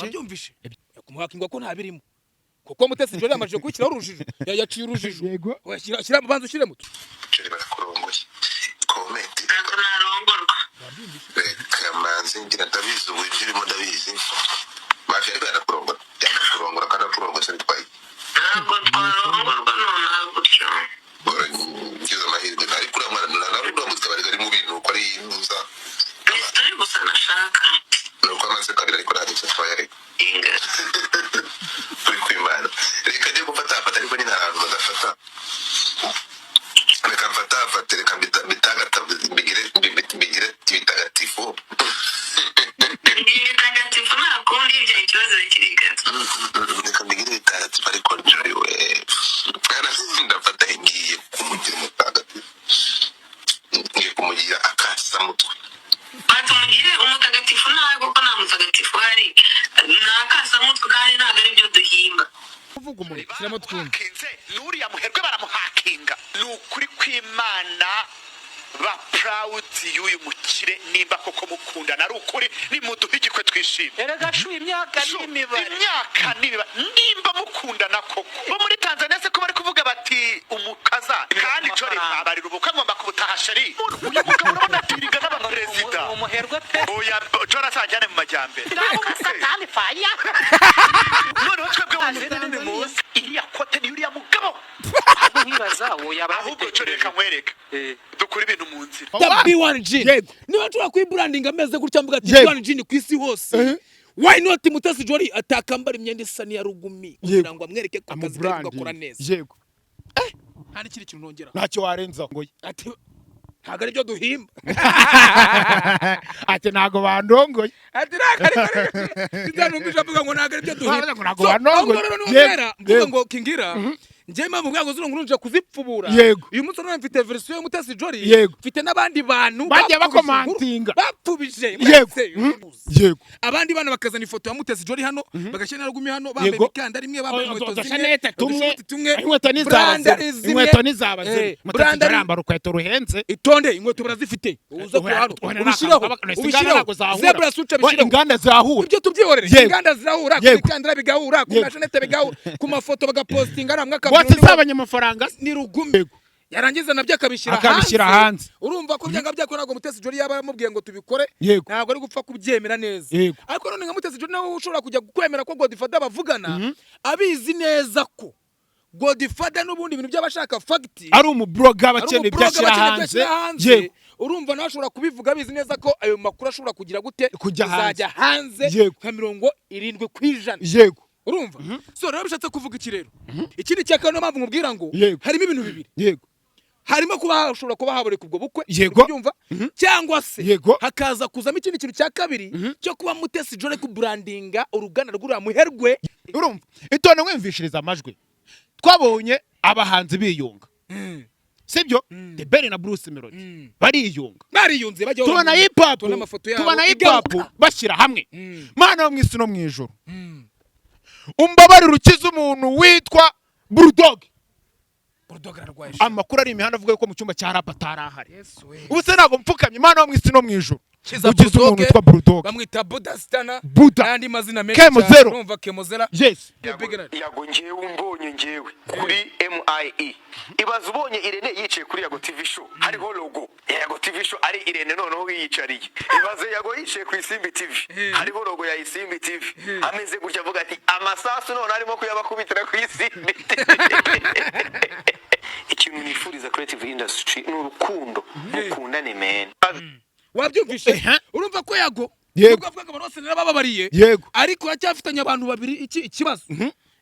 wabyumvishe kumuhakingwa ko ntabirimo kuko Mutesi Jolly amaje kwishyiraho urujijo yaciye urujijo yego shyira banza ushyire muto barakurongoye comment ntabwo narongorwa kamanzi ngira ndabizi ubu ibyo urimo ndabizi baje barakurongora barakurongora kandi kurongora se bitwaye ntabwo twarongorwa nonaha gutyo ngize amahirwe ariko uramwana naruramutse bari mu bintu uko ari intuza turi gusa nashaka nuko amaze kabiri ariko ntabwo twayareka inga turi kwimana reka njye gufata ariko nyine ahantu badafata reka mfata reka mbigire bitagatifu bitagatifu ntakundi ibyo ikibazo kirigata reka mbigire bitagatifu ariko Jolly we ndafata ngiye kumugira umutagatifu ngiye kumugira akasamutwe batumugire umutagatifu ntabwo ko nta mutagatifu hari nakasamutwe kandi ntabwo ari byo duhimba uvuga umuntu shyiramo twumve nuriya muherwe baramuhakinga ni ukuri kw'Imana ba proud y'uyu mukire nimba koko mukundana ari ukuri nimuduhe igikwe twishime erega shu imyaka n'imibare nimba mukundana koko bo muri Tanzania se ko bari kuvuga bati umukaza kandi Jolly abarira ubukwe ngomba kubutaha sheri uyu mugabo urabona atiringa n'abaperezida umuherwe pe oya Jolly azajyane mu majyambere satani faya noneho twebwe mu munsi iriya kote ni uriya mugabo nkibaza uwo yaba ahubwo Jolly reka nkwereke dukora ibintu mu nzira B1G niba nshobora kuyibrandinga ameze gutya mvuga ati B1G ni kwisi hose why not Mutesi Jolly atakambara imyenda isa n'iya rugumi kugira ngo amwereke ko akazi ke gakora neza yego nta n'ikindi kintu nongera ntacyo warenza ngo ati ntabwo ari byo duhimba ati ntago bandongoye ati ntabwo avuga ngo ntabwo ari byo duhimba ntago bandongoye mvuga ngo kingira njye mpamvu bwago zino nkuru nje kuzipfubura uyu munsi none mfite version yo Mutesi Jolly mfite n'abandi bantu bagiye bakomantinga bapfubije yego abandi bana bakazana ifoto ya Mutesi Jolly hano bagashyira n'arugumi hano bambaye imikanda rimwe bambaye inkweto zimwe inkweto n'izaba Mutesi Jolly yambara urukweto ruhenze itonde inkweto barazifite uza ku hano ubishyiraho zebra suca bishyiraho inganda zirahura ibyo tubyihorere inganda zirahura ku mikandara bigahura ku mashanete bigahura ku mafoto bagapostinga aramwe wose z'abanyamafaranga ni rugumi yarangiza nabyo akabishyira hanze urumva ko byanga byakora ngo Mutesi Jolly yaba yamubwiye ngo tubikore ntabwo ari gupfa kubyemera neza ariko none nka Mutesi Jolly nawe ushobora kujya kwemera ko Godfather bavugana abizi neza ko Godfather n'ubundi ibintu by'abashaka fact ari umubloga abakeneye byashyira hanze urumva nawe ashobora kubivuga abizi neza ko ayo makuru ashobora kugira gute kuzajya hanze nka 70% yego urumva so rero bishatse kuvuga iki rero ikindi cyakano mpamvu nkubwira ngo harimo ibintu bibiri yego harimo kuba ushobora kuba haboreka ubwo bukwe byumva cyangwa se hakaza kuzamo ikindi kintu cya kabiri cyo kuba Mutesi Jolly ku brandinga uruganda rw'uriya muherwe urumva itone mwimvishiriza amajwi twabonye abahanzi biyunga sibyo The Ben na Bruce Melody bariyunze bajya tubona hip hop bashyira hamwe mana yo mwisi no mwijoro umbabarira ukiza umuntu witwa Bulldog ararwaye amakuru ari imihanda avuga ko mu cyumba cya rap atarahari ubu se ntabwo mpfukamye imana yo mwisi no mwijoro ugize umuntu witwa Bulldog bamwita Buddha Stana Buddha n'andi mazina menshi cyane urumva Kemozera yes yago ngewe umbonye ngewe kuri MIE ibaza ubonye Irene yicaye kuri Yago TV show hariho logo Yago TV show ari Irene noneho yiyicariye ibaze Yago yicaye ku Isimbi TV hariho logo ya Isimbi TV ameze gutya avuga ati amasasu none arimo kuyabakubitira ku Isimbi ikintu nifuriza creative industry n'urukundo mukundane men wabyumvishe urumva ko Yago ubwo avuga ngo bose narababariye ariko acyafitanye abantu babiri ikibazo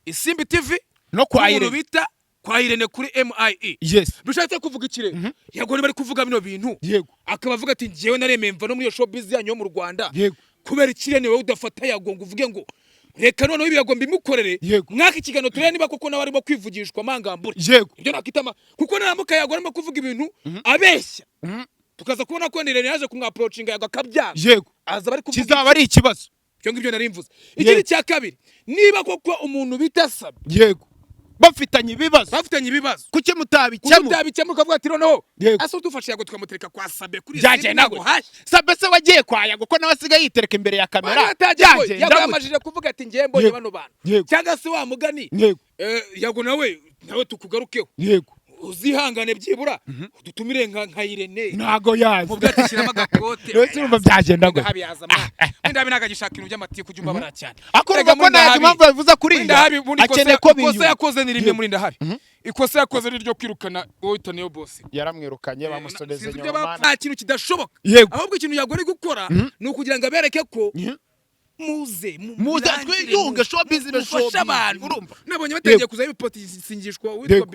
Isimbi TV no kwa Irene bita kwa Irene kuri MIE bishatse kuvuga ikire Yago bari kuvuga bino bintu akaba avuga ati ngiyewe naremeye mva no muri showbiz yanyu yo mu Rwanda kubera ikirene wowe udafata Yago ngo uvuge ngo reka noneho ibiyago mbimukorere mwaka ikigano turere niba koko nawe arimo kwivugishwa mangambure ibyo nakitama kuko naramuka Yago arimo kuvuga ibintu abeshya tukaza kubona ko Irene yaje kumwaproachinga Yago akabyanga aza bari kuvuga kizaba ari ikibazo cyo ngibyo narimvuze ikindi cya kabiri niba koko umuntu bita Sabe bafitanye ibibazo kuki mutabikemura ukavuga ati noneho Yego. ase udufashe Yago tukamutereka kwa Sabe kuri byagenda gute Sabe se wagiye kwa Yago ko nawe asigaye yitereka imbere ya kamera Yago yamajije kuvuga ati ngiye mbonye bano bantu Yego. cyangwa se wa mugani Yego. Yago nawe tukugarukeho Yego uzihangane byibura udutumire nka Irene ntago yazi mu bwatishyiramo agakote rwose urumva byagenda gute wenda habi nagagishaka ibintu by'amatiku ujya umbabara cyane akorwa ko ntazi impamvu babivuza kuri iyi akeneye ko biyumva ikosa yakoze ni rimwe muri ndahabi ikosa yakoze ni ryo kwirukana wowe Toneo boss yaramwirukanye bamusodeze Sinzi nyuma ibyo nta kintu kidashoboka Yego. ahubwo ikintu Yago ari gukora ni ukugira ngo abereke ko muze twiyunge showbiz mufashe abantu nabonye batangiye kuza ibipoti singishwa witwa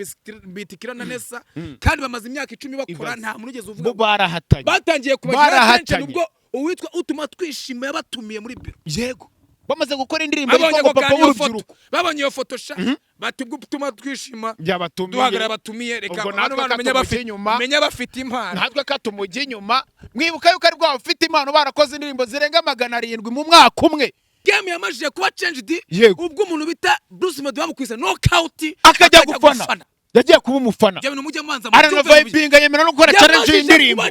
Bitikira na Nessa kandi bamaze imyaka 10 bakora nta muntu ugeze uvuga barahatanye batangiye kubagira attention ubwo uwitwa utuma twishima yabatumiye muri biro Yego bamaze gukora indirimbo y'iko papa w'urubyiruko babonye iyo foto sha bati gutuma twishima byabatumiye duhagara batumiye reka abantu menya bafite impano natwe katumujye inyuma mwibuka yuko ari rwa bafite impano barakoze indirimbo zirenga 700 mu mwaka umwe game yamajije kuba changed ubwo umuntu bita Bruce Melody bamukwisa knockout akajya gufana yagiye kuba umufana Jya mujye mwanza arano vibinga yemera no gukora challenge y'indirimbo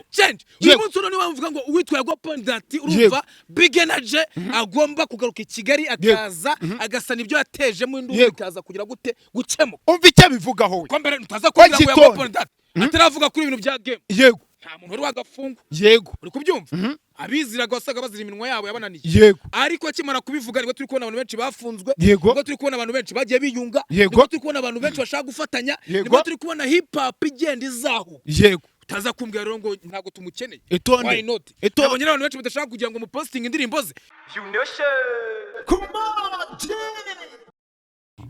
uyu munsi none bavuga ngo uwitwa Yago Pondati urumva big energy agomba kugaruka i Kigali akaza agasana ibyo yateje mu induru ikaza kugira gute gukemuka umva icyo bivugaho we ko mbere utaza kugira ngo Yago Pondati ataravuga kuri ibintu bya game Yego nta muntu wari wagafunga Yego uri kubyumva abiziraga wasaga bazira iminwa yabo yabananiye Yego ariko akimara kubivuga nibwo turi kubona abantu benshi bafunzwe Yego nibwo turi kubona abantu benshi bagiye biyunga Yego nibwo turi kubona abantu benshi bashaka gufatanya nibwo turi kubona hip hop igenda izaho Yego utaza kumbwira rero ngo ntago tumukeneye Itonde. why not nabonye abantu benshi badashaka kugira ngo muposting indirimbo ze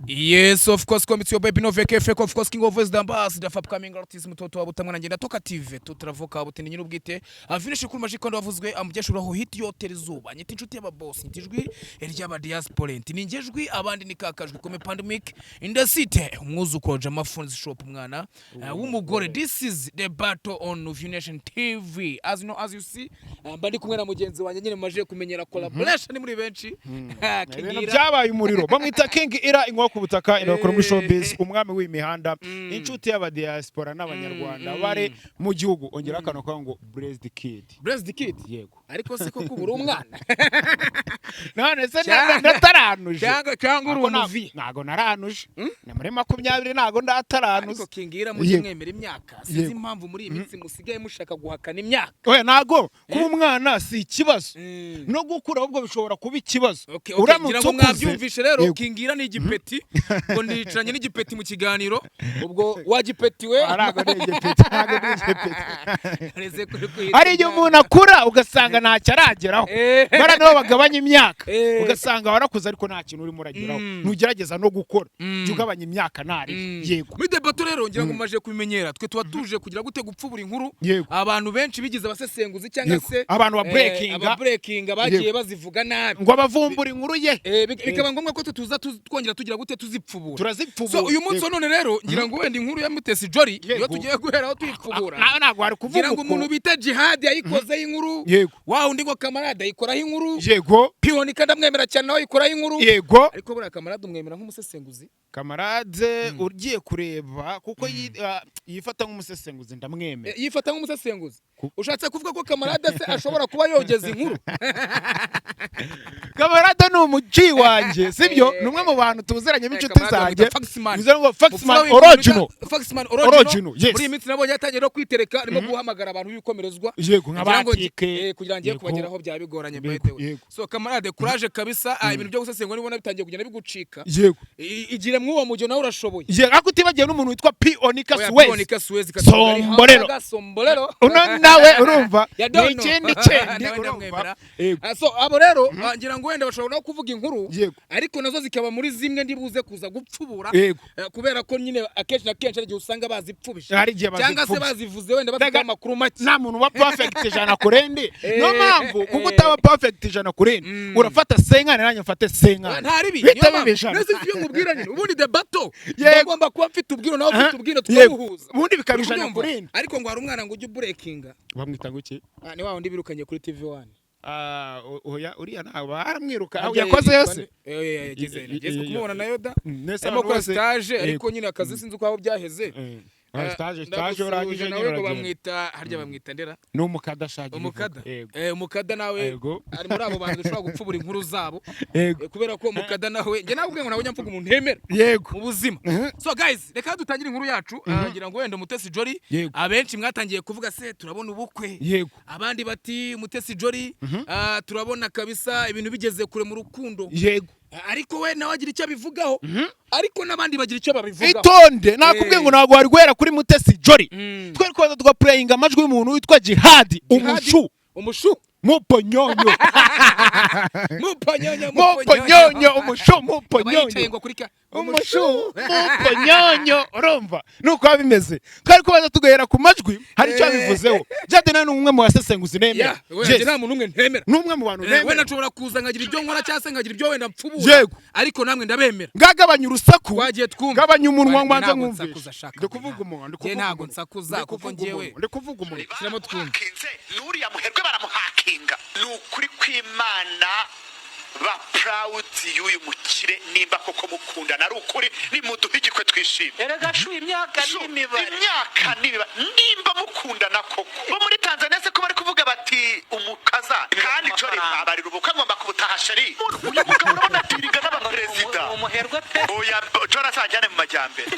Yes, of course, come it's your baby no veke fake of course king of voice the ambassador for upcoming artist mtoto wa butamwa ngenda toka TV tutravoka butini nyine ubwite afinishe kuri majiko ndavuzwe amugeshura ho hit yo terizuba nyiti inshuti y'aba boss nyitijwi eryaba diaspora ningejwi abandi nikakajwe kome pandemic in the city umwuzuko Jama Phones shop umwana w'umugore. This is the battle on Nation TV as you know as you see mbandi kumwe na mugenzi wanjye nyine maje kumenyera collaboration muri benshi byabaye umuriro bamwita King Ira inko ku butaka inakora muri showbiz umwami w'imihanda inshuti y'aba diaspora n'abanyarwanda bare mu gihugu ongera akano kwa ngo Blessed Kid Yego ariko siko kubura umwana none se ndataranuje cyangwa uri umuvi nago naranuje na muri 20 nago ndataranuje ariko King Ira mu mwemera imyaka sizi impamvu muri iyi minsi musigaye mushaka guhakana imyaka oya nago kuba umwana si ikibazo no gukura ahubwo bishobora kuba ikibazo uramutse ngo mwabyumvishe rero King Ira ni igipeti ngo ndicaranye n'igipeti mu kiganiro ubwo wagipetiwe arago n'igipeti ari igihe umuntu akura ugasanga ntacyo arageraho bara nibo bagabanya imyaka ugasanga warakuze ariko nta kintu urimo urageraho ntugerageza no gukora jya ugabanya imyaka ntari yego muri debato rero ngira ngo maje kubimenyera twe tuba tuje kugira gute gupfubura inkuru abantu benshi bigize abasesenguzi cyangwa se abantu ba breaking bagiye bazivuga nabi ngo abavumbura inkuru ye bikaba ngombwa ko tuza twongera tugira gute tuzipfubura turazipfubura so uyu munsi none rero ngira ngo wenda inkuru ya Mutesi Jolly iyo tugiye guheraho tuyipfubura ntabwo ari kuvuga ngira ngo umuntu bita Jihad yayikozeho inkuru wa undi ngo Kamarade ayikoraho inkuru yego Pioni kandi amwemera cyane nawe ayikoraho inkuru yego ariko buriya Kamarade umwemera nk'umusesenguzi Kamarade ugiye kureba kuko yifata nk'umusesenguzi ndamwemera yifata nk'umusesenguzi ushatse kuvuga ko Kamarade se ashobora kuba yogeza inkuru Kamarade ni umuci wanjye sibyo numwe mu bantu tuzeranye b'inshuti zanjye bizero ngo Faxman original muri iyi minsi nabonye yatangiye no kwitereka arimo guhamagara abantu b'ibikomerezwa yego nk'abatike kugira ngo ngiye kubageraho byaba bigoranye by the way so Kamarade courage kabisa ibintu byo gusesengura nibona bitangiye kugenda bigucika yego igire mwuwo mujyo nawe urashoboye yego akutibagiye n'umuntu witwa Pionika Suez Sombolero uno nawe urumva ni ikindi cendi urumva so abo rero ngira ngo wenda bashobora no kuvuga inkuru ariko nazo zikaba muri zimwe ndibuze kuza gupfubura kubera ko nyine akenshi na kenshi igihe usanga bazipfubisha cyangwa se bazivuze wenda bafite amakuru make nta muntu wa perfect ijana kurendi no mpamvu kuko utaba perfect ijana kurendi urafata senkane nanjye mfate senkane ntari bi nese ibyo nkubwira nyine ubundi debato bagomba kuba mfite ubwiro nawe ufite ubwiro tukabuhuza ubundi bikabijana kurendi ariko ngo hari umwana ngo ujye breakinga bamwita ngo iki ni wa wundi birukanye kuri TV1 oya uriya ntabwo baramwiruka yakoze yose yageze kumubona na Yoda nese arimo gukora stage ariko nyine akazi sinzi uko aho byaheze stage urangije nawe ngo bamwita harya bamwita ndera ni umukadashaje umukada nawe ari muri abo bantu dushobora gupfubura inkuru zabo kubera ko umukada nawe njye navuga ngo nawe nyamvuga umuntu hemera mu buzima. So guys reka dutangire inkuru yacu ngira ngo wenda Mutesi Jolly abenshi mwatangiye kuvuga se turabona ubukwe abandi bati Mutesi Jolly turabona kabisa ibintu bigeze kure mu rukundo ariko we nawe agira icyo abivugaho ariko nabandi bagira icyo babivugaho. Itonde nakubwiye ngo ntabwo wari guhera kuri Mutesi Jolly twari kwaza tugaplayinga amajwi y'umuntu witwa Jihad umushu muponyonyo muponyonyo urumva nuko bimeze twari kubaza tugahera ku majwi hari icyo bivuzeho Jade nawe numwe mu basesenguzi nemera nta muntu umwe ntemera numwe mu bantu nemera wenda nshobora kuza ngagira ibyo nkora cyangwa se ngagira ibyo wenda mpfubura ariko namwe ndabemera ngagabanya urusaku wagiye twumva gabanya umunwa mbanza mwumvisha ndikuvuga umuntu ntago nsakuza kuko ngiyewe ndikuvuga umuntu kiramo twumva nuriya muherwe baramuhakinga nukuri kw'Imana ba proud y'uyu mukire nimba koko mukundana ari ukuri nimuduhe igikwe twishime erega shu imyaka n'imibare nimba mukundana koko bo muri Tanzania se ko bari kuvuga bati umukaza kandi Jolly abarira ubukwe ngomba kubutaha sheri uyu mugabo urabona atiringa n'abaperezida umuherwe pe oya Jolly asajyane mu majyambere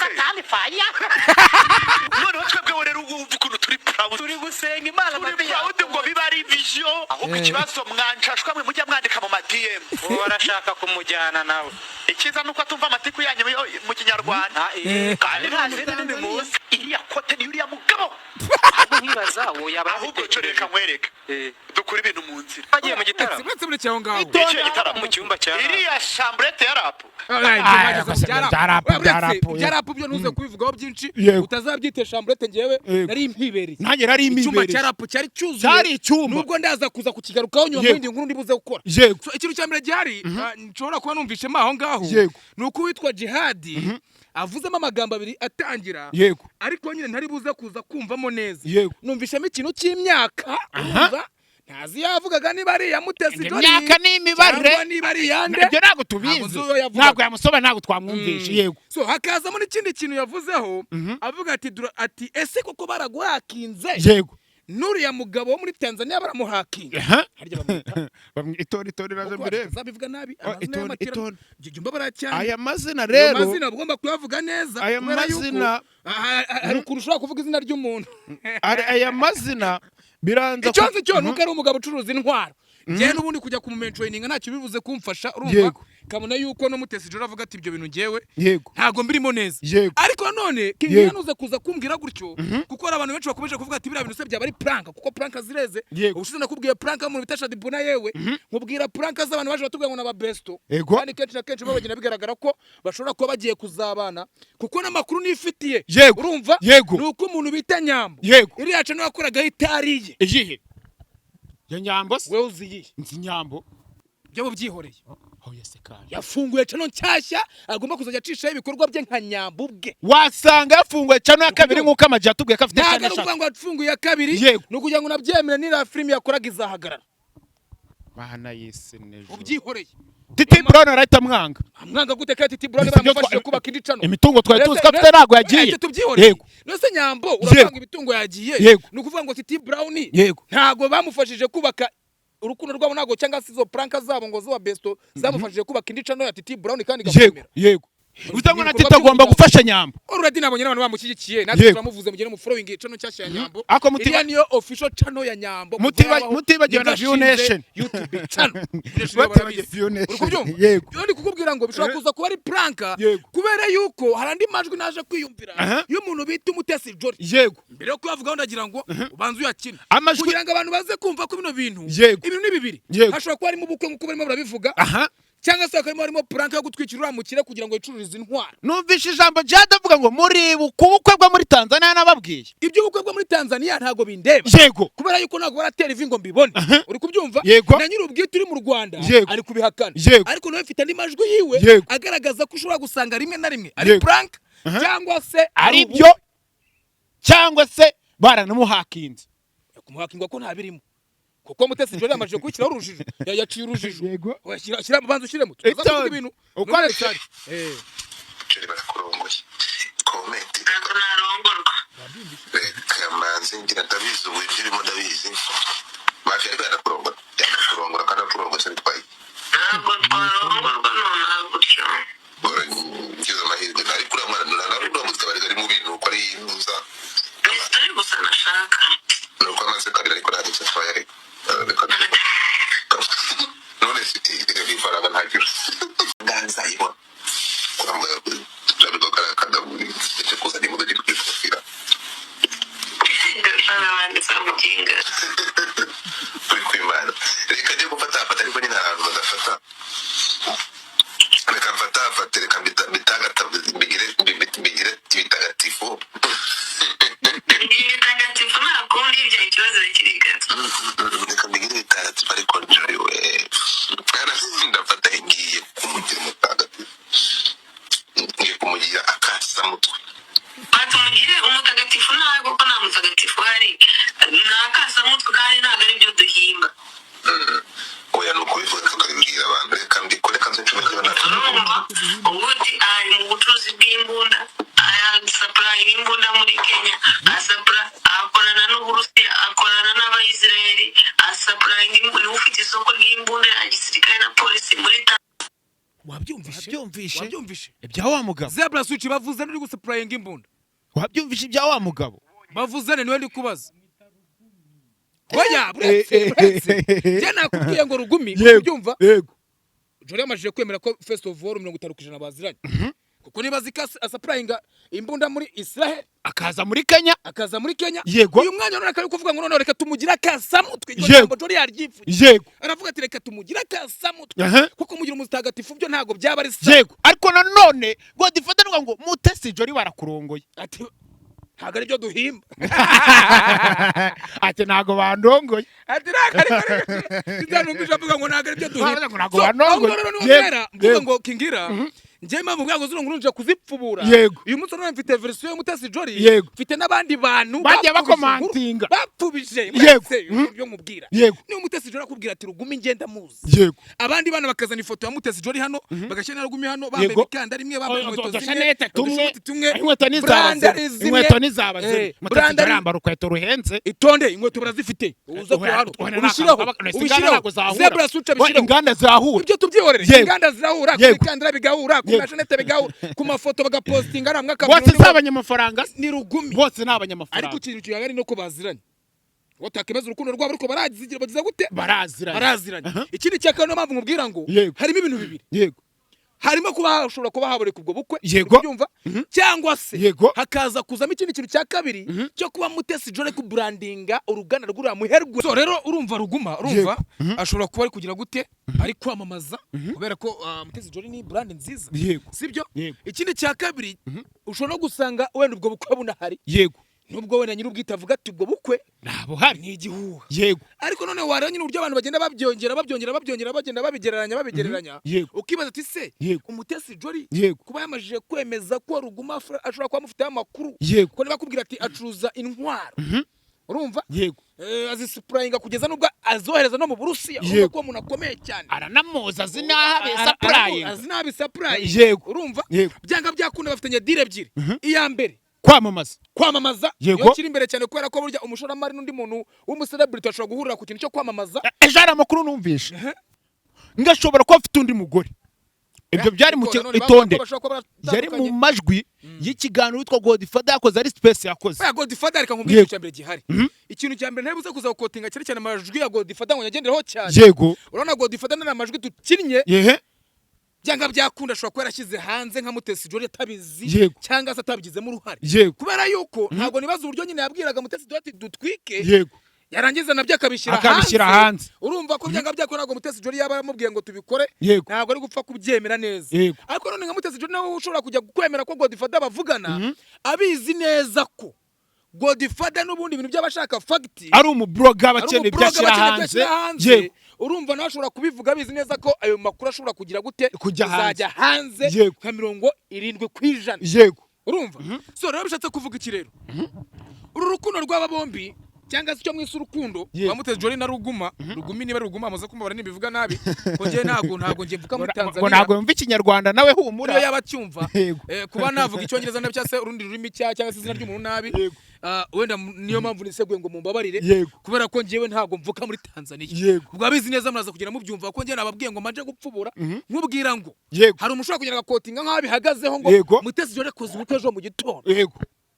satani faya none twebwe rero uvuga ukuntu turi proud turi gusenga Imana proud ngo biba ari vision ahubwo ikibazo mwanshashwa mwe mujya mwandika mu DM urashaka kumujyana nawe ikiza nuko atumva amatiku yanyu mu kinyarwanda kandi ntazi muzi iriya kote ni uriya mugabo nkibaza yaba ahubwo coreka nkwereka dukura ibintu mu nzira bagiye mu gitaramo simetse muri cyaho ngaho icyo gitaramo mu cyumba cya iriya chambrette ya rap byarapu byo nuze kubivugaho byinshi utazabyite chambrette ngewe nari impibereye nanjye nari impibereye icyumba cya rap cyari cyuzuye nubwo ndaza kuza kukigarukaho nyuma y'indi nkuru ndibuze gukora ikintu cya mbere gihari nshobora kuba numvishemo aho ngaho ni uko witwa Jihad avuzemo amagambo abiri atangira ariko nyine ntari buze kuza kumvamo neza numvishemo ikintu cy'imyaka ntazi yavugaga niba ari ya Mutesi Jolly imyaka n'imibare niba ari yande ibyo ntabwo tubizi ntabwo yamusoba ntabwo twamwumvisha so hakazamo n'ikindi kintu yavuzeho avuga ati ese koko baraguhakinze nuriya mugabo wo muri Tanzania baramuhakinga harya bamwita itori raje mbere zabivuga nabi itori mbabara cyane aya mazina rero amazina ugomba kuyavuga neza aya mazina hari ushobora kuvuga izina ry'umuntu aya mazina biranza icyo cyo nuko ari umugabo ucuruza intwaro njye n'ubundi kujya kumumentoyininga ntacyo bivuze kumfasha urumva kabona yuko no Mutesi Jolly avuga ati ibyo bintu ngewe ntago mbirimo neza ariko none kingiye nuze kuza kumbwira gutyo kuko abantu benshi bakomeje kuvuga ati biriya bintu se byaba ari prank kuko prank zireze ubushize nakubwiye prank mu bita Shadibuna yewe nkubwira prank z'abantu baje batubwira ngo n'ababesto kandi kenshi na kenshi babagenda bigaragara ko bashobora kuba bagiye kuzabana kuko n'amakuru nifitiye urumva nuko umuntu bita Nyambo iriya cano yakoraga itariye iyihe ya Nyambo wewe uziyihe nzi Nyambo byo byihoreye yafunguye cano nshyashya agomba kuzajya acishaho ibikorwa bye nka Nyambo ubwe wasanga yafunguye cano ya kabiri nk'uko amajya atubwiye ko afite cano eshatu ntabwo ngo yafunguye ya kabiri ni ukugira ngo nabyemere n'iriya filime yakoraga izahagarara bahana yise nejo ubyihoreye Titi Brown arahita mwanga gute kandi Titi Brown baramufashije kubaka indi cano imitungo twari tuzi ko afite ntabwo yagiye yego nose Nyambo urasanga imitungo yagiye ni ukuvuga ngo Titi Brown ntabwo bamufashije kubaka urukundo rwabo ntabwo cyangwa se izo prank zabo ngo zo besto zamufashije kubaka indi cano ya Titi Brown kandi gakomera Utango na Titi agomba gufasha Nyambo already nabonye n'abantu bamushyigikiye natwe turamuvuze mugire mu following cano cyashya ya Nyambo iriya niyo official channel ya Nyambo mutibagiwe na View Nation YouTube channel yego ndi kukubwira ngo bishobora kuza kuba ari prank kubera yuko harandi majwi naje kwiyumvira y'umuntu bita Mutesi Jolly mbere yo kuyavugaho ndagira ngo ubanze uyakine kugira ngo abantu baze kumva ko bino bintu ibintu ni bibiri hashobora kuba harimo ubukwe nk'uko barimo barabivuga cyangwa se harimo prank yo gutwikira uramukire kugira ngo yicururize intwaro numvishe ijambo Jade avuga ngo muri ubukwe bwo muri Tanzania nababwiye ibyo ubukwe bwo muri Tanzania ntago bindeba kubera yuko ntago baratera ivi ngo mbibone uri kubyumva na nyiri ubwite uri mu Rwanda ari kubihakana ariko nawe mfite andi majwi yiwe agaragaza ko ushobora gusanga rimwe na rimwe ari prank cyangwa se ari byo cyangwa se baranamuhakinze kumuhakingwa ko nta birimo kuko Mutesi Jolly yamaje kwikiraho urujijo yaciye urujijo Yego. shyira banza ushyiremo tuzavuga ibintu uko ari cyane Jolly barakurongoye komenti ntabwo narongorwa reka manzi ngira ndabizi ubu ibyo urimo ndabizi mafia ariko yarakurongora kandi akurongora se bitwaye ntabwo twarongorwa nonaha gutyo ngize amahirwe ariko uriya mwana naramuramutse bari mu bintu uko ari inuza turi gusa nashaka nuko amaze kabiri ariko ntabwo atwaye ariko none siti ifaranga ntagira nganzayibona kurambara jabido karakanda muri icyo kuza ni mudogi kwifira abandi samukinga turi kwimana reka je gufata ariko ni ntahantu badafata reka mfata reka bitagata bigire bitagatifu bitagatifu nakundi ibyo ikibazo kirigata reka bigire bitagatifu ariko Jolly we ndafata ngiye kumugira mutagatifu ngiye kumugira akasamutwe batumugire umutagatifu ntabwo ko nta mutagatifu hari nta kasamutwe kandi ntabwo ari byo duhimba oya ni ukubivuga tukabibwira abantu reka mbikore kandi nshobora kubona ubuti ari mu bucuruzi bw'imbunda ayasapurayi imbunda muri Kenya akorana n'Uburusiya akorana n'Abayisiraheli asapurayi niwe ufite isoko ry'imbunda ya gisirikare na polisi muri wabyumvishe ibya wa mugabo Zebra Switch bavuze n'uri gusupurayinga imbunda wabyumvishe ibya wa mugabo bavuze niwe ndi kubaza oya buretse je nakubwiye ngo rugumi ubyumva yego Jolly yamajije kwemera ko first of all 50% baziranye kuko niba zikase asapurayinga imbunda muri Israel akaza muri Kenya yego uyu mwanya none akari kuvuga ngo none reka tumugira kasamutwe yego Jolly yaryifuye yego aravuga ati reka tumugira kasamutwe kuko mugira umutagatifu byo ntago byaba ari yego ariko nanone ngo difatanwa ngo Mutesi Jolly barakurongoye ati ntago ari byo duhimba ati ntago bandongoye ati ntago avuga ngo ntago ari byo duhimba ntago bandongoye mvuga ngo kingira njye mpamvu bwago zino nkuru nje kuzipfubura uyu munsi none mfite version yo Mutesi Jolly mfite n'abandi bantu bajya bakomantinga bapfubije byo mubwira niyo Mutesi Jolly akubwira ati rugumi ngenda muzi abandi bana bakazana ifoto ya Mutesi Jolly hano bagashyira rugumi hano bambaye imikanda rimwe bambaye inkweto zimwe inkweto nizaba Mutesi Jolly yambara ukweto ruhenze itonde inkweto barazifite uza ku hano ubishireho Zebra Switch abishireho inganda zirahura ibyo tubyihorere inganda zirahura kubikandira bigahura Janete begaho ku mafoto bagapostinga aramwe akabundi bose zabanyamafaranga ni rugumi bose nabanyamafaranga ariko ikintu kiyagari no ko baziranye watakemeza urukundo rwabo ariko barazigira bagize gute baraziranye ikindi cyakano mpamvu nkubwira ngo harimo ibintu bibiri yego harimo kuba hashobora kuba haboreka ubwo bukwe byumva cyangwa se hakaza kuzamo ikindi kintu cya kabiri cyo kuba Mutesi Jolly ku brandinga uruganda rw'uriya muherwe so rero urumva ruguma ashobora kuba ari kugira gute ari kwamamaza kubera ko Mutesi Jolly ni brand nziza sibyo ikindi cya kabiri ushobora no gusanga wenda ubwo bukwe bunahari nubwo wenda nyiri ubwita avuga ati ubwo bukwe nabo hari ni igihuha ariko none wareba nyine uburyo abantu bagenda babyongera bagenda babigereranya ukibaza ati se Umutesi Jolly kuba yamajije kwemeza ko ruguma ashobora kuba amufiteho amakuru ko niba akubwira ati acuruza intwaro urumva azisupurayinga kugeza nubwo azohereza no mu Burusiya urumva ko umuntu akomeye cyane aranamuza azinaha besapurayinga urumva byanga byakunda bafitanye deal ebyiri iya mbere kwamamaza yo kiri imbere cyane kubera ko burya umushoramari n'undi muntu w'umucelebrity ashobora guhurira ku kintu cyo kwamamaza ejo ari amakuru numvishe ngashobora kuba afite undi mugore ibyo byari mu itonde yari mu majwi y'ikiganiro witwa Godfather yakoze ari space yakoze Godfather reka nkubwire ikintu cyambere gihari ikintu cyambere ntabuze kuza gukotinga cyane amajwi ya Godfather ngo yagendereho cyane urabona Godfather nari amajwi tukinnye byanga byakunda ashobora kuba yarashyize hanze nka Mutesi Jolly atabizi cyangwa se atabigizemo uruhare kubera yuko ntabwo nibaza uburyo nyine yabwiraga Mutesi Jolly ati dutwike yarangiza nabyo akabishyira hanze urumva ko byanga byakora ntabwo Mutesi Jolly yaba yaramubwiye ngo tubikore ntabwo ari gupfa kubyemera neza ariko none nka Mutesi Jolly nawe ushobora kujya kwemera ko Godfather bavugana abizi neza ko Godfather n'ubundi ibintu by'abashaka fact ari umubloga bakene byashyira hanze urumva nawe ashobora kubivuga bizi neza ko ayo makuru ashobora kugira gute kuzajya hanze nka 70% urumva so rero bishatse kuvuga iki rero uru rukundo rw'aba bombi cyangwa se cyo mwisi urukundo bamuteze Jolly na Ruguma Rugumi niba Ruguma muze kumubara nibivuga nabi ko ngiye ntago ngiye mvuga muri Tanzania ngo ntago yumva ikinyarwanda nawe humura yaba cyumva kuba navuga icyongereza nabi cyangwa se urundi rurimi cyangwa se izina ry'umuntu nabi wenda niyo mpamvu niseguye ngo mumbabarire kubera ko ngiyewe ntago mvuka muri Tanzania ubwo abizi neza muraza kugira mubyumva ko ngiye nababwiye ngo manje gupfubura nkubwira ngo hari umushaka kugira gakotinga nkaho bihagazeho ngo Mutesi Jolly koze ubukwe ejo mu gitondo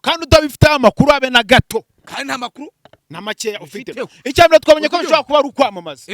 kandi utabifite amakuru abe na gato kandi nta makuru na makeya ufite icyambere twamenye ko bishobora kuba ari ukwamamaza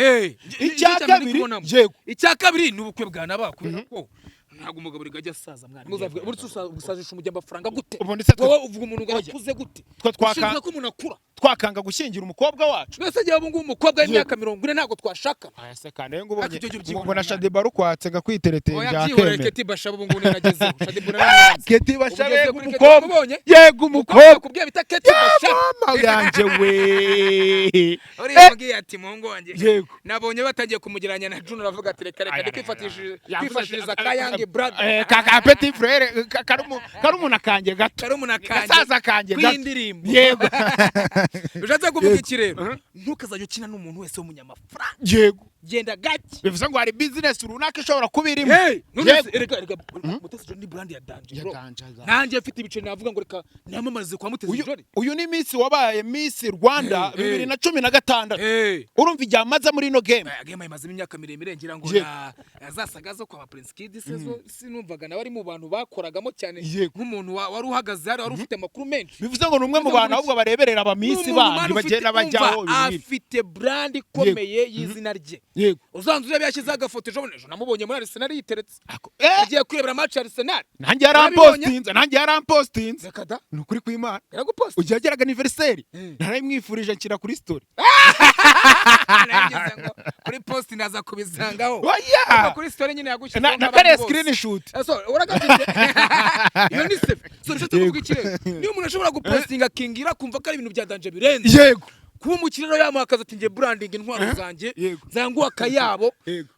icya kabiri ni ubukwe bwa nabakubera ko ntago umugabo rigajya asaza mwana muzavuga buri gusazisha umujya amafaranga gute wowe uvuga umuntu garakuze gute twakanga ko umuntu akura twakanga gushyingira umukobwa wacu twese gihe ubungu umukobwa w'imyaka 40 ntago twashaka aya se kandi ngo ubonye ngo na Shade Barukwatse gakwitereteye bya keme Keti Bashaba ubungu nageze Shade Burana Keti Bashaba umukobwa yego umukobwa kubwiye bita Keti Bashaba mama yanje we uri yagiye ati mungu wanje nabonye batagiye kumugeranya na Juno ravuga ati reka kwifatishiriza kayange brother kaka petit frère karumuna kanje gato gasaza kanje gato kwindirimbo yego ushatse kuvuga iki rero ntukazajya ukina n'umuntu wese w'umunyamafaranga yego genda gake bivuze ngo hari business runaka ishobora kubirimo reka Mutesi Jolly ni brand ya Danje bro nanjye mfite ibice navuga ngo reka namamaze kwa Mutesi Jolly uyu ni Miss wabaye Miss Rwanda 2016 urumva ijyamaze muri no game imaze imyaka miremire ngira ngo yazasagazo kwa Prince Kid sezo sinumvaga na bari mu bantu bakoragamo cyane nk'umuntu wari uhagaze hari wari ufite amakuru menshi bivuze ngo numwe mu bantu ahubwo bareberera aba Miss bandi bagenda bajyaho afite brand ikomeye y'izina rye yego uzanzuye byashyize agafoto ejo namubonye muri Arsenal yiteretse agiye kwirebera match Arsenal nanjye yarampostinze rekada nukuri kw'Imana yaragupost ugiye ageraga anniversaire naramwifurije nshyira kuri story kuri post ndaza kubizangaho kuri story nyine yagushyira na kare screenshot uragafite iyo ni safe so rishate kuvuga ikirere niyo umuntu ashobora gupostinga kingira kumva ko ari ibintu bya Danje birenze yego kuba umukiriro yamuhakaza ati nge branding intwaro zanjye zanguha akayabo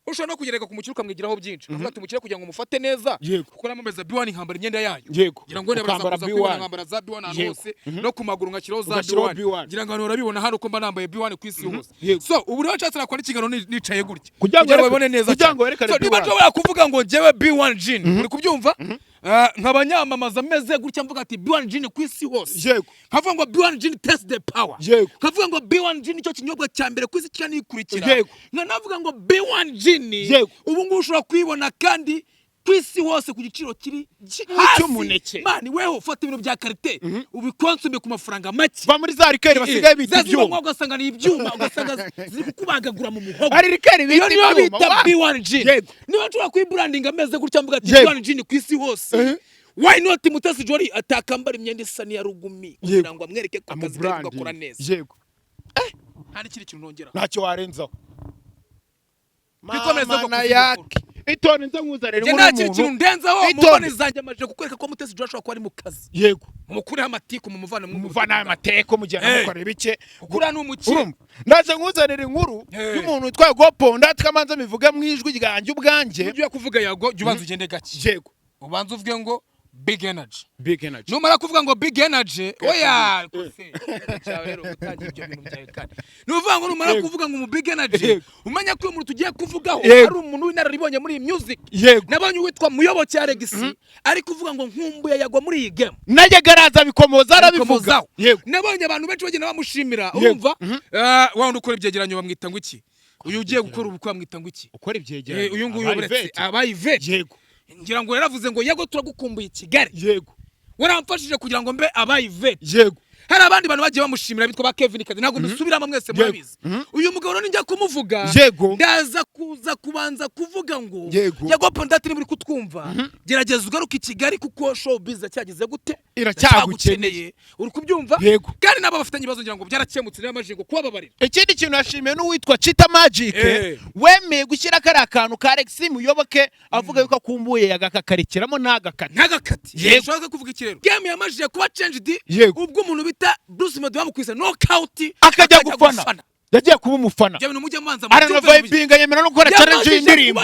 ushobora no kugereka ku mukiro ukamwigiraho byinshi avuga ati umukiro kugira ngo umufate neza kuko namameza B1 nkambara imyenda yayo ngira ngo ndabaraza nkambara za B1 hano hose no ku maguru ngakiraho za B1 ngira ngo urabibona hano ko mba nambaye B1 ku isi hose so ubu rero nshatse nakora ikigano nicaye gutya kugira ngo babone neza so niba nshobora kuvuga ngo ngewe B1 Jean uri kubyumva nkabanyamamaza meze gutya mvuga ati B1 Jean ku isi hose nkavuga ngo B1 Jean test the power nkavuga ngo B1 Jean cyo kinyobwa cya mbere ku isi cyanikurikira nkanavuga ngo B1 Jean ubu ngubu ushobora kwibona kandi kwisi hose ku giciro kiri cy'umuneke mani weho ufata ibintu bya karite ubikonsume ku mafaranga make va muri za rikeri basigaye bita ibyuma ugasanga ni ibyuma ugasanga ziri kukubagagura mu muhogo ari rikeri bita ibyuma B1 Jean niba nshobora kuyibrandinga ameze gutya mvuga ati B1 Jean kwisi hose why not Mutesi Jolly atakambara imyenda isa ni ya Rugumi kugira ngo amwereke ko akazi kari gukora neza yego hari kiri kintu nongera ntacyo warenzaho bikomeza ko yake itone nzamuzarira muri umuntu kintu ndenzaho mubone zanjye amaje kukwereka ko Mutesi Jolly ashobora kuba ari mu kazi yego mukuriho amatiko mu muvana amateko mu gihe namukora bike kura n'umukire ndaje nkuzanira inkuru y'umuntu utwaye goponda tukamanza mivuga mu ijwi ryanjye ubwanje ujye kuvuga yago jya ubanza ugende gake yego ubanza uvuge ngo big energy numara kuvuga ngo big energy oya cyawe rero gutangira ibyo bintu byawe kandi nuvuga ngo numara kuvuga ngo mu big energy umenya ko umuntu tugiye kuvugaho ari umuntu w'inararibonye muri music nabonye witwa Muyoboke Alex ari kuvuga ngo nkumbuye yagwa muri iyi game najye garaza bikomoza arabivuga nabonye abantu benshi bagenda bamushimira urumva wawundi ukora ibyegeranyo bamwita ngo iki uyu ugiye gukora ubukwe bamwita ngo iki ukora ibyegeranyo uyu nguyu uretse abayivete yego ngira ngo yaravuze ngo yego turagukumbuye Kigali yego waramfashije kugira ngo mbe abayivete yego hari abandi bantu bagiye bamushimira bitwa ba Kevin Kazi ntago dusubiramo mwese murabizi uyu mugabo rero njya kumuvuga ndaza kuza kubanza kuvuga ngo yego pondati muri kutwumva gerageza ugaruka i Kigali kuko showbiz cyageze gute iracyagukeneye uri kubyumva kandi nabo bafitanye ibibazo ngira ngo byarakemutse n'amaje ngo kubabarira ikindi kintu yashimiye n'uwitwa Chita Magic wemeye gushyira kari akantu ka Alex Muyoboke avuga yuko akumbuye yagakakarikiramo ntagakati yego kuvuga iki rero game yamajije kuba changed ubwo umuntu bita Bruce Melody bamukwise knockout akajya gufana yagiye kuba umufana Jya mujya manza aranavibinga yemera no gukora challenge y'indirimbo.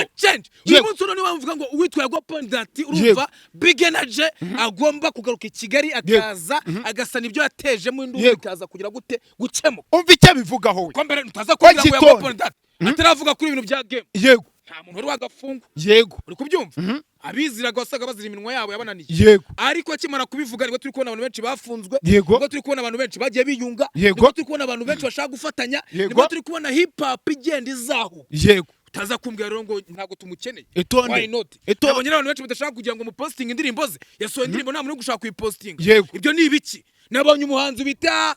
uyu munsi none bavuga ngo uwitwa Yago Pondati urumva Big Energy agomba kugaruka i Kigali akaza agasana ibyo yateje mu induru bikaza kugira gute gukemuka. Umva icyo bivugaho we ko mbere utaza kugira ngo Yago Pondati ataravuga kuri ibintu bya game. Yego nta muntu wari wagafunga. Yego uri kubyumva abiziraga wasaga bazira iminwa yabo yabananiye. Yego ariko akimara kubivuga nibwo turi kubona abantu benshi bafunzwe. Yego nibwo turi kubona abantu benshi bagiye biyunga. Yego nibwo turi kubona abantu benshi bashaka gufatanya. nibwo turi kubona hip hop igenda izaho. Yego utaza kumbwira rero ngo ntago tumukeneye. Why not? Nabonye abantu benshi badashaka kugira ngo mu posting indirimbo ze yasohoye indirimbo nta muntu gushaka kuyiposting. Ibyo ni ibiki? Nabonye umuhanzi bita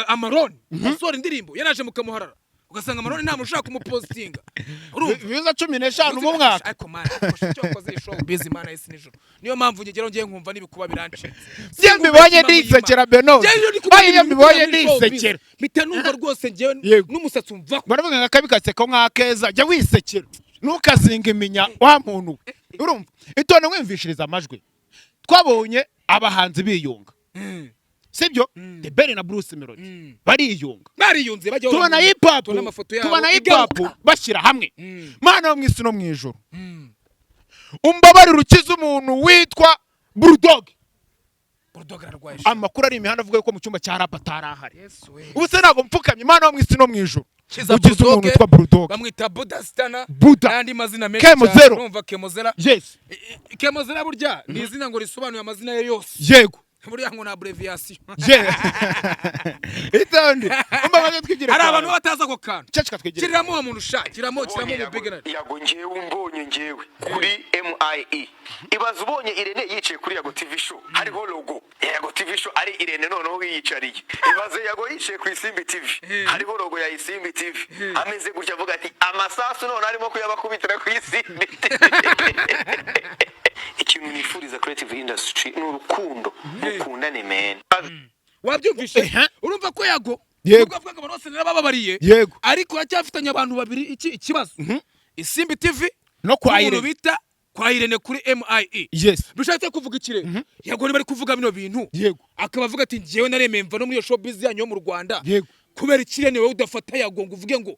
Amaron yasohora indirimbo yaraje mukamuharara ugasanga Amarone nta muntu ushaka kumupostinga. Biza 15 mu mwaka. Ariko man cyo koze show busy man isi nijoro. Niyo mpamvu ngegero ngiye nkumva nibikuba birancitse. Siye mbibonye ndisekera Beno. Ayo mbibonye ndisekera. Bitanumva rwose ngewe n'umusatsi umva. Baravuga nga kabikaseka nk'akeza jya wisekera. Nukazinga iminya wa muntu. Urumva? Itone mwimvishiriza amajwi. Twabonye abahanzi biyunga. Sibyo The Ben na Bruce Melody bariyunze bajya tubona hip hop bashyira hamwe mana mu isi no mu ijoro. Umbabari rukiza umuntu witwa Bulldog ararwaye. Amakuru ari imihanda avuga ko mu cyumba cya rap atarahari. Ubu se ntabwo mpfukamye mana mu isi no mu ijoro. Ugize umuntu witwa Bulldog bamwita Buddha Stana n'andi mazina menshi cyane. Urumva Kemozera. Yes Kemozera burya ni izina ngo risobanuye amazina ye yose. Yego buriya ngo na abbreviation. Itonde umbabaje twigire. Ari abantu bataza ko kantu. Ceceka twigire. Kiramo umuntu ushaka kiramo mu Big Energy. Yago ngewe umbonye ngewe kuri MIE. Ibaza ubonye Irene yicaye kuri Yago TV show hariho logo. Yago TV show ari Irene noneho yiyicariye. Ibaze Yago yicaye ku Isimbi TV hariho logo ya Isimbi TV. Ameze gutya avuga ati amasasu none arimo kuyabakubitira ku Isimbi TV. Ikintu nifuriza creative industry n'urukundo mukundane men. Wabyumvishe urumva ko Yago uvuga abantu bose narababariye ariko acyafitanye abantu babiri ikibazo Isimbi TV no kwa Irene bita kwa Irene kuri MIE. Bishatse kuvuga ikire Yago bari kuvuga bino bintu akaba avuga ati ngewe naremeye mva no muri showbiz yanyu mu Rwanda kubera ikirene wewe udafata Yago ngo uvuge ngo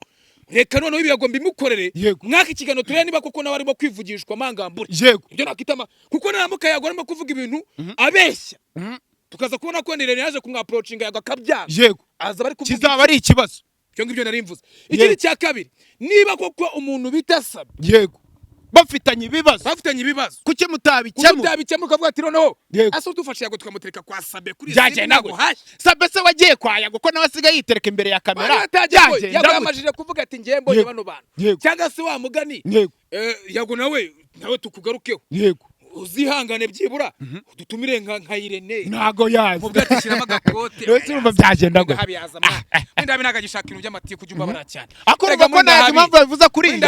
reka none ibiyago mbimukorere mwaka ikigano turere niba koko nawe arimo kwivugishwa mangambura. Ibyo nakitama kuko naramuka Yago arimo kuvuga ibintu abeshya tukaza kubona ko Irene yaje kumwaproachinga Yago akabyanga aza bari kuvuga kizaba ari ikibazo. Cyo ngibyo narimvuze. Ikindi cya kabiri niba koko umuntu bitasaba bafitanye ibibazo kuki mutabikemura ukavuga ati noneho aso dufashe Yago tukamutereka kwa Sabe kuri Yago Sabe se wagiye kwa Yago ko nawe asigaye yitereka imbere ya kamera Yago yamajije kuvuga ati ngiye mbonye bano bantu cyangwa se wa mugani Yago nawe tukugarukeho uzihangane byibura udutumire nka Irene ntago yazi mubwo atishiramo agakote rwose urumva byagenda gwe ndabi nagagishaka ibintu by'amatiye kujumba bara cyane akorwa ko nta impamvu bivuza kuri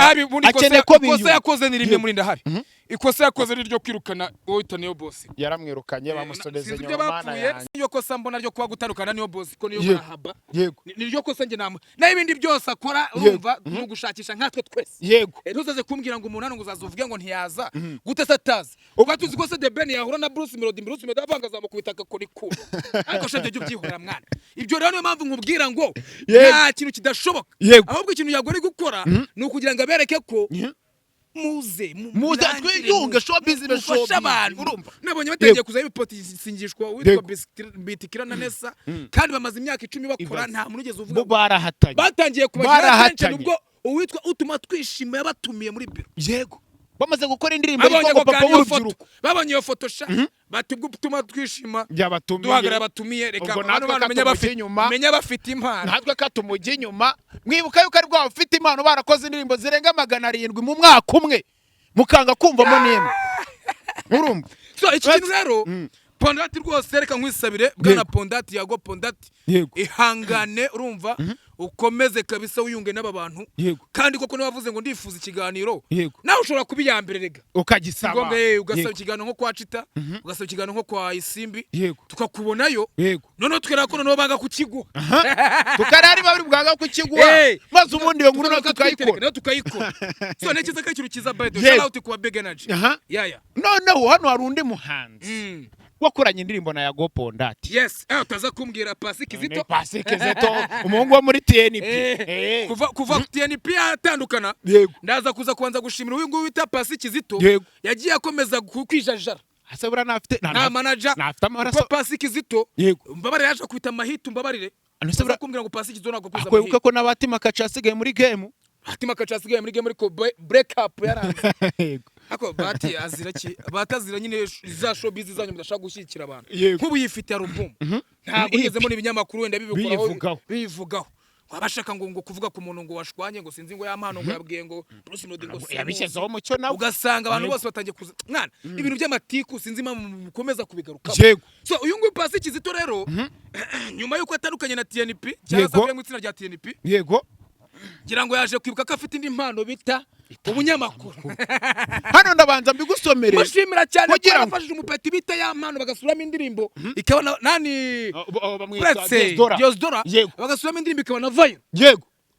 akene ko ikosa yakoze ni rimwe muri ndahabi ikosa yakoze ryo kwirukana wowe niyo boss yaramwirukanye bamusodeze nyuma mana yanjye niyo kosa mbona ryo kwa gutarukana niyo boss ko niyo marahaba niryo kosa nge nama na ibindi byose akora urumva no gushakisha nkatwe twese ntuzaze kumbwira ngo umuntu hano ngo uzazuvuge ngo ntiyaza gute sataza ubatuzi ko se The Ben yahura na Bruce Melody avangaza mu kubitaka kuri kuno ariko shanje byo byihorera mwana ibyo rero niyo mpamvu nkubwira ngo nta kintu kidashoboka ahubwo ikintu Yago ari gukora ni ukugira ngo abereke ko muze twiyunge showbiz urumva nabonye batangiye kuza ibipoti singishwa witwa Bitikira na Nessa kandi bamaze imyaka 10 bakora nta muntu ugeze uvuga barahatanye batangiye kubagira nubwo uwitwa utuma twishima yabatumiye muri biro bamaze gukora indirimbo y'iko papa w'urubyiruko babonye iyo photosha batubwo utuma twishima byabatumiye duhagara batumiye reka abantu menya bafite impano natwe katumujye inyuma mwibuka yuko ari rwa ufite impano barakoze indirimbo zirenga 700 mu mwaka umwe mukanga kumvamo nimwe urumva so ikintu rero Pondati rwose reka nkwisabire bwana Pondati Yago Pondati ihangane urumva ukomeze kabisa wiyunge n'aba bantu kandi koko niba wavuze ngo ndifuza ikiganiro nawe ushobora kubiyambere rega ukagisaba ngombe ugasaba ikiganiro nko kwa Chita ugasaba ikiganiro nko kwa Isimbi tukakubonayo none twera ko none banga kukiguha tukarari babiri bwanga kukiguha maze ubundi yo nkuru tukayikora so nekiza ko ikintu kiza by the shout out kwa Big Energy noneho hano hari undi muhanzi wakoranye indirimbo na Yago Pondati. Yes, utaza kumbwira Pasi Kizito. Pasi Kizito umuhungu wo muri TNP. Kuva TNP atandukana. Ndaza kuza kubanza gushimira uyu nguyu wita Pasi Kizito. Yagiye akomeza kwijajara. Asabura nafite na manager. Nafite amaraso. Pasi Kizito. Mbabare yaje kwita mahitu mbabarire. Anasabura kumbwira ngo Pasi Kizito nako kuza. Akwebuka ko nabatima kacasigaye muri game. Hatima kacasigaye muri game ariko break up yaranze. Ako bati aziraki batazira nyine za showbiz zanyu mudashaka gushyikira abantu. Nkubu yifite album. Ntabwo yigezemo n'ibinyamakuru wenda bivugaho. Wabashaka ngo kuvuga ku muntu ngo washwanye ngo sinzi ngo yampano ngo yabwiye ngo Bruce Melody ngo yabishyezaho mucyo nawe ugasanga abantu bose batangiye kuza mwana ibintu by'amatiku sinzi impamvu mukomeza kubigaruka. So uyu nguyu Pasi Kizito rero nyuma yuko atandukanye na TNP cyangwa mu itsinda rya TNP ngira ngo yaje kwibuka ko afite indi mpano bita ubunyamakuru. Hano ndabanza mbigusomere. Mushimira cyane ko yafashije umupeti bita ya mpano bagasuramo indirimbo ikabona nani Diosdora bagasuramo indirimbo ikabona vayo.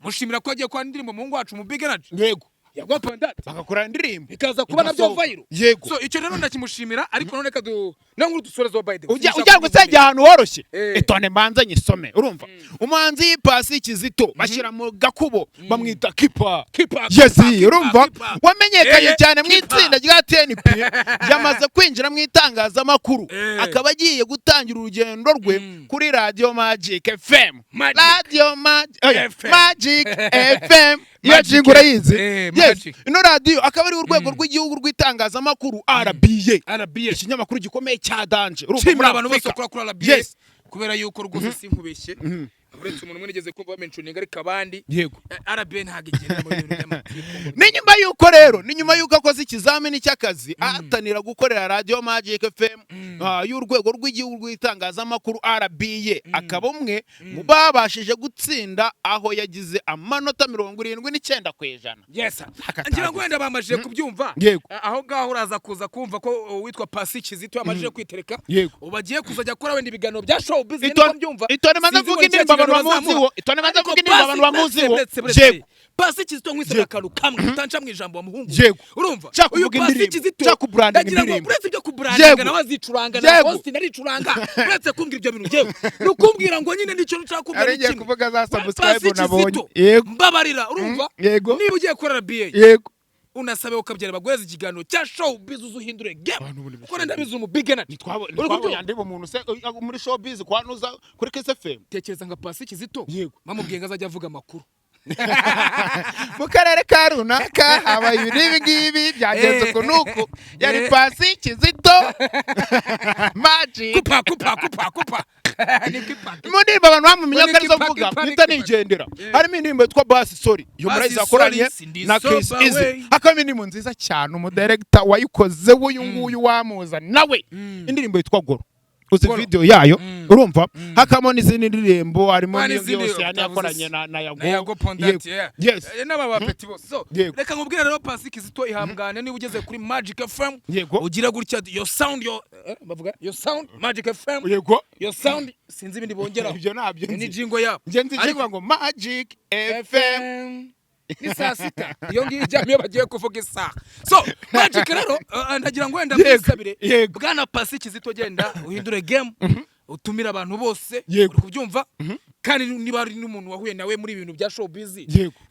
Mushimira ko agiye kwa indirimbo muhungu wacu mu Big Energy. Yago Pondati bagakora indirimbo ikaza kuba nabyo viral. So icyo rero ndakimushimira ariko none nkuru dusoreza by the ujya gusajya ahantu woroshye etone manza nyisome urumva umuhanzi Pasi Kizito bashyira mu gakubo bamwita Kipa. Yes urumva wamenyekanye cyane mu itsinda rya TNP yamaze kwinjira mu itangazamakuru akaba agiye gutangira urugendo rwe kuri Radio Magic FM. Radio Magic FM yajingura yizi. Ino radio akaba ari urwego rw'igihugu rw'itangazamakuru RBA ikinyamakuru gikomeye cya danje urumva abantu bose kuri RBA kubera yuko rwose sinkubeshye uretse umuntu umwe nigeze kumva mentioning ariko abandi RBA ntago igenda mu bintu by'amatiku. Ni nyuma yuko akoze ikizamini cy'akazi ahatanira gukorera Radio Magic FM y'urwego rw'igihugu rw'itangazamakuru RBA akaba umwe mu babashije gutsinda aho yagize amanota 79%. Yes ngira ngo wenda bamajije kubyumva aho ngaho uraza kuza kumva ko witwa Pasi Kizito yamajije kwitereka ubagiye kuzajya akora wenda ibiganiro bya showbiz niko byumva. Itone maze kuvuga indirimbo abantu bamuziho Pasi Kizito nkwisaba akantu kamwe utanca mu ijambo wa muhungu urumva uyu Pasi Kizito ndagira ngo uretse ibyo kubrandinga nawe azicuranga na host naricuranga uretse kumbwira ibyo bintu jewe nukumbwira ngo nyine nicyo nshaka kuvuga iki kuvuga za subscribe nabonye mbabarira urumva niba ugiye gukora RBA unasabe ukabyara bagweza ikiganiro cya showbiz uzuhindure game kuko ndabizi mu Big Energy twabonye andi umuntu se muri showbiz kwanuza kuri KSFM tekereza nga Pasi Kizito mamubwiye ngo azajya avuga amakuru mu karere ka runaka habaye ibi ngibi byagenze kunuko yari Pasi Kizito Magic kupa munimba abantu bamumenye ko arizo mvuga nita nigendera harimo indirimbo yitwa Basi Sorry yo murayiza akoranye na Chris Easy hakaba indirimbo nziza cyane umudirector wayikoze uyu nguyu wamuza nawe indirimbo yitwa Goro uzi video yayo urumva hakamo n'izindi ndirimbo harimo n'iyo yose yakoranye na Yago Pondati n'aba bapeti bose. So reka nkubwire rero Pasi Kizito ihambane niba ugeze kuri Magic FM ugira gutya your sound bavuga your sound Magic FM your sound sinzi ibindi bongeraho ibyo nabyo ni jingo yabo ariko ngo Magic FM ni saa sita iyo ngiyo ijyamo bagiye kuvuga isaha. So Magic rero ndagira ngo wenda mwisabire bwana Pasi Kizito genda uhindure game utumira abantu bose uri kubyumva kandi niba ari n'umuntu wahuye nawe muri ibintu bya showbiz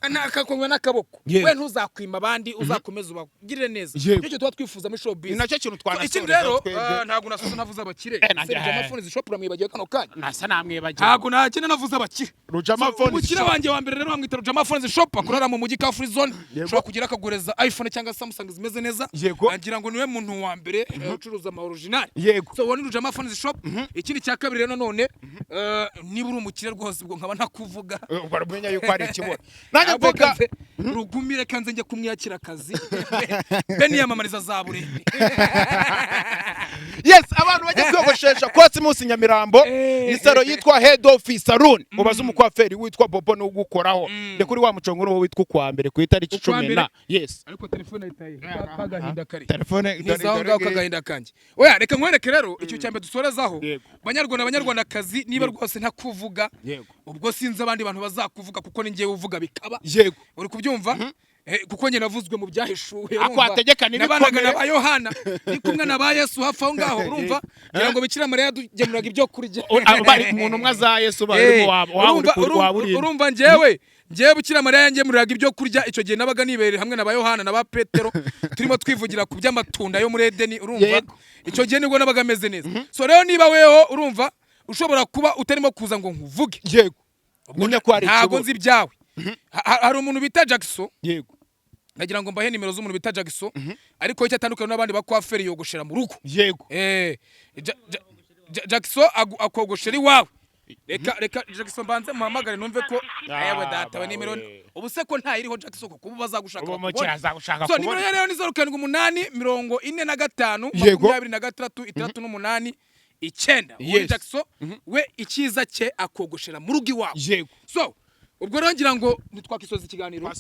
nakakomwe n'akaboko we ntuzakwima abandi uzakomeza ubagirire neza nicyo tuba twifuza muri showbiz nacyo kintu twanasoza rero ntago nasoza navuze abakire Rujama Phones shop ramwibagiye kano kanya nasa namwibagiye ntago nakene navuze abakire Rujama Phones umukire wanjye wa mbere rero bamwita Rujama Phones shop akorera mu mujyi ka Free Zone ushobora kugira akagureza iPhone cyangwa Samsung zimeze neza ngira ngo niwe muntu wa mbere ucuruza ama original so woni Rujama Phones shop ikindi cya kabiri rero none niba uri umukire rwose ubwo nkaba ntakuvuga barumenya yuko ari ikibona nanjye mvuga rugumire kanze njye kumwiyakira akazi beni yamamariza za burende. Yes abantu bajye kwiyogoshesha kotsi munsi Nyamirambo isaro yitwa Head Office Saloon ubaza umukwaferi witwa Bobo no gukoraho de kuri wa mucongoro witwa kwa mbere ku itariki 10 yes ariko telefone itaye kagahinda kari telefone izaho kagahinda kanje oya reka nkwereke rero icyo cyambe dusorezaho banyarwanda kazi niba rwose ntakuvuga ubwo sinzi abandi bantu bazakuvuga kuko ni ngiye uvuga bikaba uri kubyumva kuko njye navuzwe mu byahishuwe akwategeka nabanaga na ba Yohana ni kumwe na ba Yesu hafi aho ngaho urumva ngira ngo Bikira Mariya yadugemuraga ibyo kurya bari umuntu umwe za Yesu bari urumva njyewe Bikira Mariya yangemuriraga ibyo kurya icyo gihe nabaga nibereye hamwe na ba Yohana na ba Petero turimo twivugira ku by'amatunda yo muri Edeni urumva icyo gihe nibwo nabaga meze neza so rero niba weho urumva ushobora kuba utarimo kuza ngo nkuvuge yego ntago nzi ibyawe hari umuntu bita Jackson yego nagira ngo mbahe nimero z'umuntu bita Jackson ariko icyo atandukanye n'abandi bakwaferi yogoshera mu rugo yego Jackson akogoshera iwawe reka Jackson banze muhamagare numve ko ayawe data we nimero ubu se ko ntayiriho Jackson ko kuba bazagushaka so nimero rero ni 0745 45 icyenda uwo Jackson we ikiza cye akogoshera mu rugo iwawe yego so ubwo rero ngira ngo nitwakisoza ikiganiro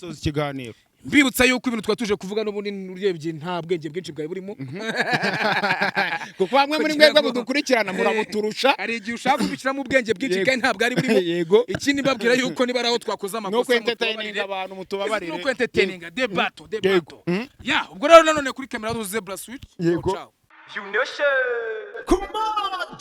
mbibutsa yuko ibintu twatuje kuvuga n'ubundi urebye nta bwenge bwinshi bwawe burimo kuko bamwe muri mwebwe mudukurikirana murabuturusha hari igihe ushaka kubiciramo ubwenge bwinshi kandi ntabwo ari burimo yego ikindi mbabwira yuko niba araho twakoze amakosa no entertaining abantu mutubabarire no entertaining debato ya ubwo rero nanone kuri kamera zo Zebra Switch yego You know, come on,